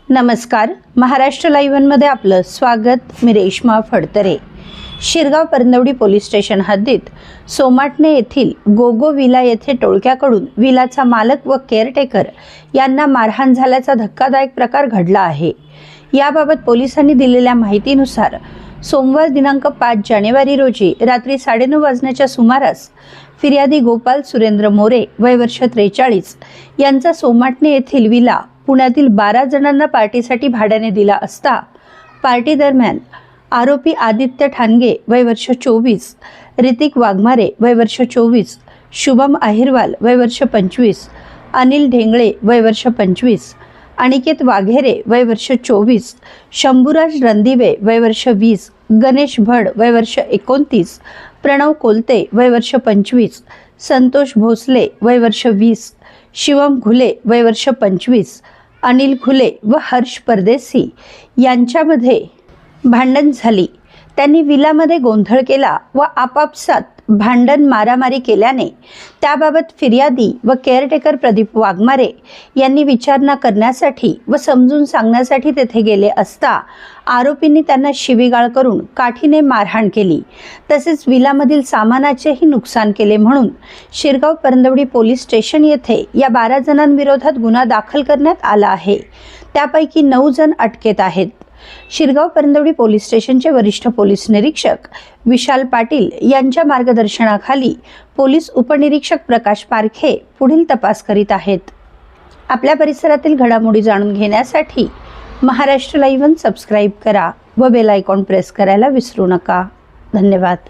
नमस्कार, महाराष्ट्र लाईव्हमध्ये आपलं स्वागत। मी रेश्मा फडतरे। शिरगाव परंदवडी पोलीस स्टेशन हद्दीत सोमाटणे येथील गोगो विला येथे टोळक्याकडून विलाचा मालक व केअरटेकर यांना मारहाण झाल्याचा धक्कादायक प्रकार घडला आहे। याबाबत पोलिसांनी दिलेल्या माहितीनुसार सोमवार दिनांक 5 जानेवारी रोजी रात्री 9:30 वाजण्याच्या सुमारास फिर्यादी गोपाल सुरेंद्र मोरे वय वर्ष 43 यांचा सोमाटणे येथील विला पुण्यातील 12 जणांना पार्टीसाठी भाड्याने दिला असता पार्टी दरम्यान आरोपी आदित्य ठाणगे वय वर्ष 24, ऋतिक वाघमारे वय वर्ष 24, शुभम अहिरवाल वय वर्ष 25, अनिल ढेंगळे वय वर्ष 25, अनिकेत वाघेरे वय वर्ष 24, शंभूराज रणदिवे वय वर्ष 20, गणेश भड वय वर्ष 29, प्रणव कोलते वय वर्ष 25, संतोष भोसले वय वर्ष 20, शिवम घुले वय वर्ष 25, अनिल घुले व हर्ष परदेसी यांच्यामध्ये भांडण झाली। त्यांनी विलामध्ये गोंधळ केला व आपापसात भांडण मारामारी केल्याने त्याबाबत फिर्यादी व केअरटेकर प्रदीप वाघमारे यांनी विचारणा करण्यासाठी व समजून सांगण्यासाठी तेथे गेले असता आरोपींनी त्यांना शिवीगाळ करून काठीने मारहाण केली, तसेच विलामधील सामानाचेही नुकसान केले। म्हणून शिरगाव परंदवडी पोलीस स्टेशन येथे या 12 जणांविरोधात गुन्हा दाखल करण्यात आला आहे। त्यापैकी 9 जण अटकेत आहेत। शिरगाव परंदवडी पोलीस स्टेशनचे वरिष्ठ पोलीस निरीक्षक विशाल पाटील यांच्या मार्गदर्शनाखाली पोलीस उपनिरीक्षक प्रकाश पारखे पुढील तपास करीत आहेत। आपल्या परिसरातील घडामोडी जाणून घेण्यासाठी महाराष्ट्र लाईव्ह सबस्क्राईब करा व बेल आयकॉन प्रेस करायला विसरू नका। धन्यवाद।